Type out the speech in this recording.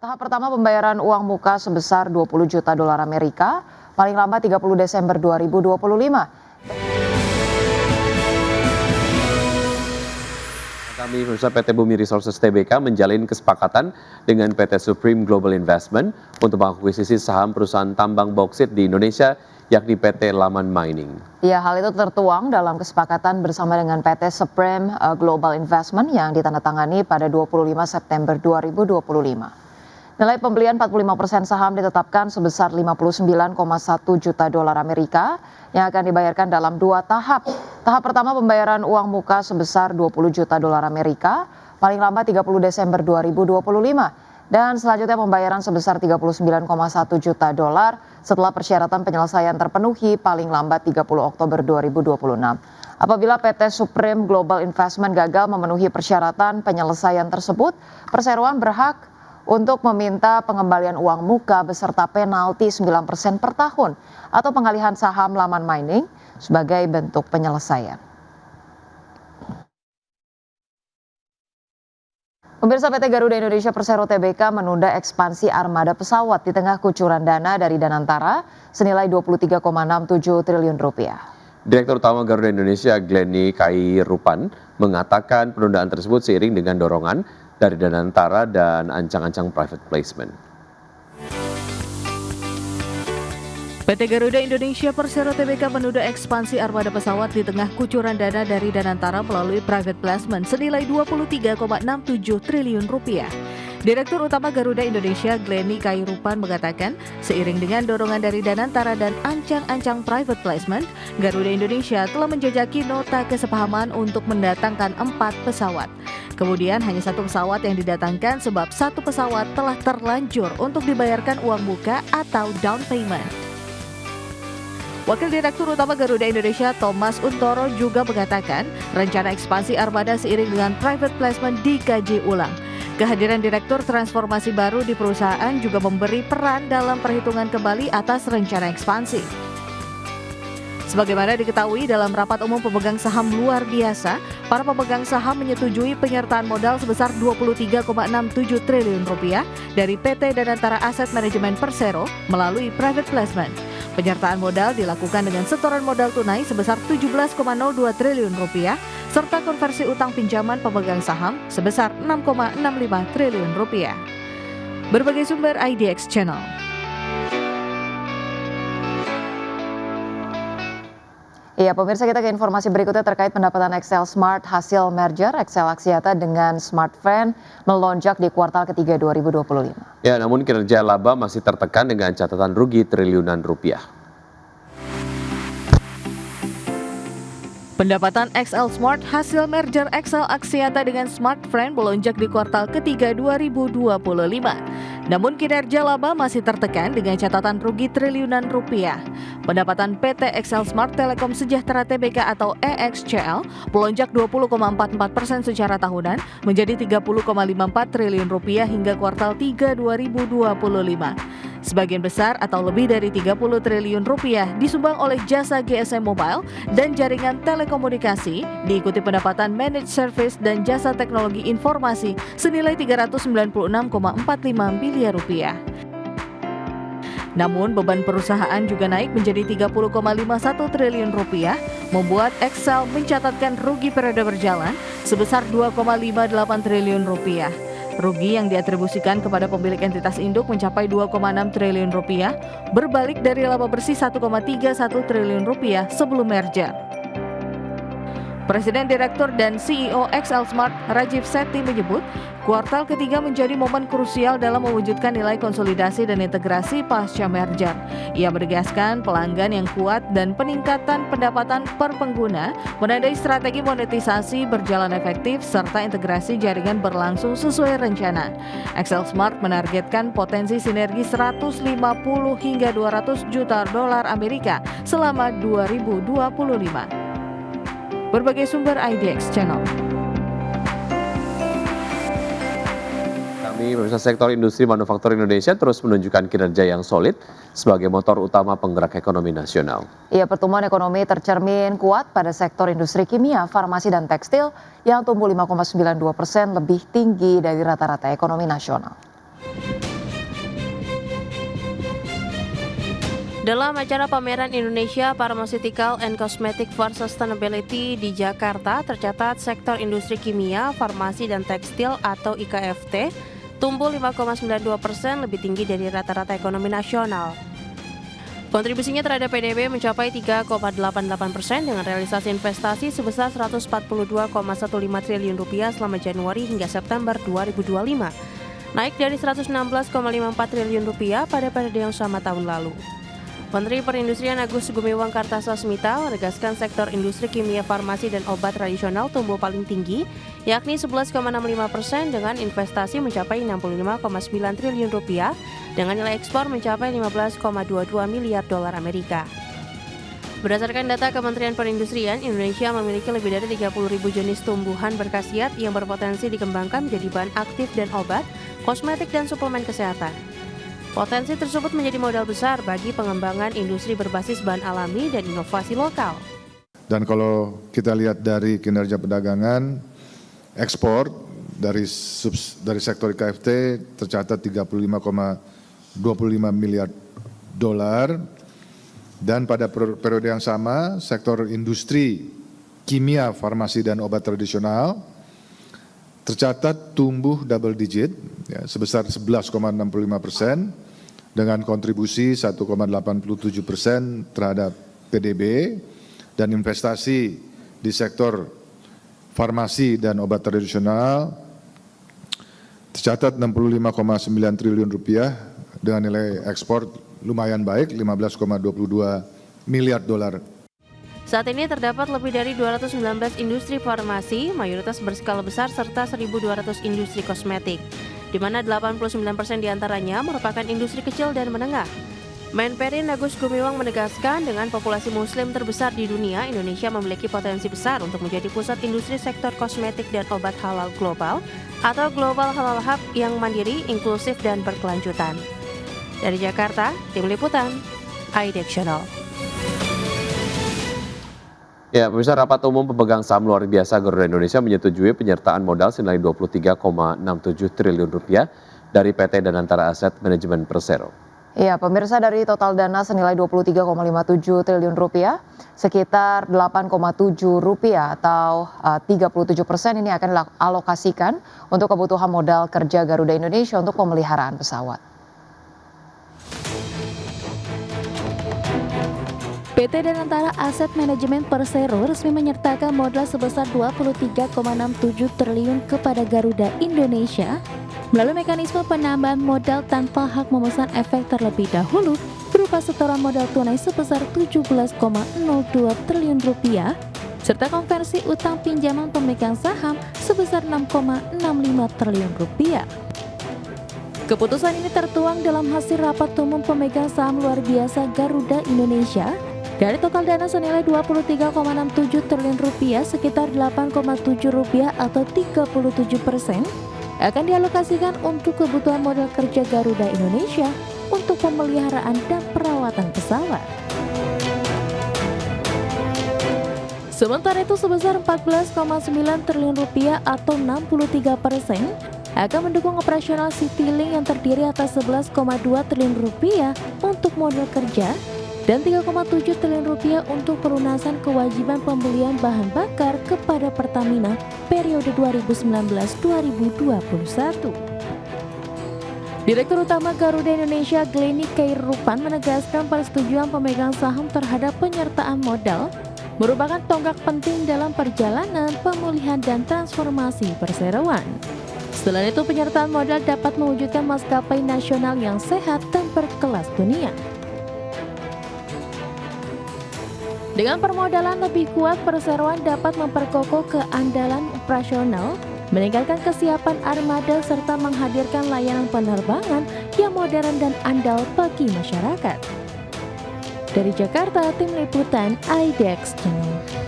Tahap pertama pembayaran uang muka sebesar 20 juta dolar Amerika, paling lambat 30 Desember 2025. Kami pemirsa PT Bumi Resources Tbk menjalin kesepakatan dengan PT Supreme Global Investment untuk mengakuisisi saham perusahaan tambang bauksit di Indonesia, yakni PT Laman Mining. Ya, hal itu tertuang dalam kesepakatan bersama dengan PT Supreme Global Investment yang ditandatangani pada 25 September 2025. Nilai pembelian 45% saham ditetapkan sebesar 59,1 juta dolar Amerika yang akan dibayarkan dalam 2 tahap. Tahap pertama pembayaran uang muka sebesar 20 juta dolar Amerika, paling lambat 30 Desember 2025. Dan selanjutnya pembayaran sebesar 39,1 juta dolar setelah persyaratan penyelesaian terpenuhi paling lambat 30 Oktober 2026. Apabila PT Supreme Global Investment gagal memenuhi persyaratan penyelesaian tersebut, perseroan berhak untuk meminta pengembalian uang muka beserta penalti 9% per tahun atau pengalihan saham Laman Mining sebagai bentuk penyelesaian. Pemirsa, PT Garuda Indonesia Persero Tbk menunda ekspansi armada pesawat di tengah kucuran dana dari Danantara senilai 23,67 triliun rupiah. Direktur Utama Garuda Indonesia Glenny Kairupan mengatakan penundaan tersebut seiring dengan dorongan dari Danantara dan ancang-ancang private placement. PT Garuda Indonesia Persero Tbk menunda ekspansi armada pesawat di tengah kucuran dana dari Danantara melalui private placement senilai 23,67 triliun rupiah. Direktur Utama Garuda Indonesia Glenny Kairupan mengatakan, seiring dengan dorongan dari Danantara dan ancang-ancang private placement, Garuda Indonesia telah menjajaki nota kesepahaman untuk mendatangkan 4 pesawat. Kemudian hanya 1 pesawat yang didatangkan sebab 1 pesawat telah terlanjur untuk dibayarkan uang muka atau down payment. Wakil Direktur Utama Garuda Indonesia Thomas Untoro juga mengatakan rencana ekspansi armada seiring dengan private placement dikaji ulang. Kehadiran Direktur Transformasi baru di perusahaan juga memberi peran dalam perhitungan kembali atas rencana ekspansi. Sebagaimana diketahui dalam rapat umum pemegang saham luar biasa, para pemegang saham menyetujui penyertaan modal sebesar 23,67 triliun rupiah dari PT Danantara Asset Management Persero melalui private placement. Penyertaan modal dilakukan dengan setoran modal tunai sebesar 17,02 triliun rupiah serta konversi utang pinjaman pemegang saham sebesar 6,65 triliun rupiah. Berbagai sumber IDX Channel. Iya, pemirsa, kita ke informasi berikutnya terkait pendapatan Excel Smart hasil merger Excel Axiata dengan Smartfren melonjak di kuartal ketiga 2025. Ya, namun kinerja laba masih tertekan dengan catatan rugi triliunan rupiah. Pendapatan XL Smart hasil merger Excel Axiata dengan Smartfren melonjak di kuartal ketiga 2025. Namun kinerja laba masih tertekan dengan catatan rugi triliunan rupiah. Pendapatan PT Excel Smart Telekom Sejahtera Tbk atau EXCL melonjak 20,44% secara tahunan menjadi 30,54 triliun rupiah hingga kuartal 3 2025. Sebagian besar atau lebih dari 30 triliun rupiah disumbang oleh jasa GSM Mobile dan jaringan telekomunikasi, diikuti pendapatan managed service dan jasa teknologi informasi senilai 396,45 miliar rupiah. Namun beban perusahaan juga naik menjadi 30,51 triliun rupiah, membuat Excel mencatatkan rugi periode berjalan sebesar 2,58 triliun rupiah. Rugi yang diatribusikan kepada pemilik entitas induk mencapai 2,6 triliun rupiah, berbalik dari laba bersih 1,31 triliun rupiah sebelum merger. Presiden Direktur dan CEO XL Smart Rajiv Sethi menyebut, kuartal ketiga menjadi momen krusial dalam mewujudkan nilai konsolidasi dan integrasi pasca merger. Ia menegaskan pelanggan yang kuat dan peningkatan pendapatan per pengguna menandai strategi monetisasi berjalan efektif serta integrasi jaringan berlangsung sesuai rencana. XL Smart menargetkan potensi sinergi 150 hingga 200 juta dolar Amerika selama 2025. Berbagai sumber IDX Channel. Kami pemirsa sektor industri manufaktur Indonesia terus menunjukkan kinerja yang solid sebagai motor utama penggerak ekonomi nasional. Iya, pertumbuhan ekonomi tercermin kuat pada sektor industri kimia, farmasi dan tekstil yang tumbuh 5,92% lebih tinggi dari rata-rata ekonomi nasional. Dalam acara pameran Indonesia Pharmaceutical and Cosmetic for Sustainability di Jakarta, tercatat sektor industri kimia, farmasi, dan tekstil atau IKFT tumbuh 5,92%, lebih tinggi dari rata-rata ekonomi nasional. Kontribusinya terhadap PDB mencapai 3,88% dengan realisasi investasi sebesar 142,15 triliun rupiah selama Januari hingga September 2025, naik dari 116,54 triliun rupiah pada periode yang sama tahun lalu. Menteri Perindustrian Agus Gumiwang Kartasasmita menegaskan sektor industri kimia, farmasi, dan obat tradisional tumbuh paling tinggi, yakni 11,65% dengan investasi mencapai 65,9 triliun rupiah dengan nilai ekspor mencapai 15,22 miliar dolar Amerika. Berdasarkan data Kementerian Perindustrian, Indonesia memiliki lebih dari 30.000 jenis tumbuhan berkhasiat yang berpotensi dikembangkan menjadi bahan aktif dan obat, kosmetik, dan suplemen kesehatan. Potensi tersebut menjadi modal besar bagi pengembangan industri berbasis bahan alami dan inovasi lokal. Dan kalau kita lihat dari kinerja perdagangan, ekspor dari sektor IKFT tercatat 35,25 miliar dolar. Dan pada periode yang sama, sektor industri kimia, farmasi, dan obat tradisional tercatat tumbuh double digit ya, sebesar 11,65% dengan kontribusi 1,87% terhadap PDB, dan investasi di sektor farmasi dan obat tradisional tercatat 65,9 triliun rupiah dengan nilai ekspor lumayan baik 15,22 miliar dolar. Saat ini terdapat lebih dari 219 industri farmasi, mayoritas berskala besar, serta 1.200 industri kosmetik, di mana 89% diantaranya merupakan industri kecil dan menengah. Menperin Agus Gumiwang menegaskan dengan populasi muslim terbesar di dunia, Indonesia memiliki potensi besar untuk menjadi pusat industri sektor kosmetik dan obat halal global atau Global Halal Hub yang mandiri, inklusif, dan berkelanjutan. Dari Jakarta, Tim Liputan, IDEX Channel. Ya, pemirsa, rapat umum pemegang saham luar biasa Garuda Indonesia menyetujui penyertaan modal senilai 23,67 triliun rupiah dari PT Danantara Asset Management Persero. Ya, pemirsa, dari total dana senilai 23,57 triliun rupiah, sekitar 8,7 rupiah atau 37% ini akan dialokasikan untuk kebutuhan modal kerja Garuda Indonesia untuk pemeliharaan pesawat. PT Danantara Asset Management Persero resmi menyertakan modal sebesar 23,67 triliun kepada Garuda Indonesia melalui mekanisme penambahan modal tanpa hak memesan efek terlebih dahulu berupa setoran modal tunai sebesar 17,02 triliun rupiah serta konversi utang pinjaman pemegang saham sebesar 6,65 triliun rupiah. Keputusan ini tertuang dalam hasil rapat umum pemegang saham luar biasa Garuda Indonesia. Dari total dana senilai 23,67 triliun rupiah, sekitar 8,7 rupiah atau 37% akan dialokasikan untuk kebutuhan modal kerja Garuda Indonesia untuk pemeliharaan dan perawatan pesawat. Sementara itu sebesar 14,9 triliun rupiah atau 63% akan mendukung operasional Citylink yang terdiri atas 11,2 triliun rupiah untuk modal kerja dan 3,7 triliun rupiah untuk pelunasan kewajiban pembelian bahan bakar kepada Pertamina periode 2019-2021. Direktur Utama Garuda Indonesia Glenny Kairupan menegaskan persetujuan pemegang saham terhadap penyertaan modal merupakan tonggak penting dalam perjalanan pemulihan dan transformasi perseroan. Selain itu, penyertaan modal dapat mewujudkan maskapai nasional yang sehat dan berkelas dunia. Dengan permodalan lebih kuat, perseroan dapat memperkokoh keandalan operasional, meningkatkan kesiapan armada, serta menghadirkan layanan penerbangan yang modern dan andal bagi masyarakat. Dari Jakarta, Tim Liputan IDEX Channel.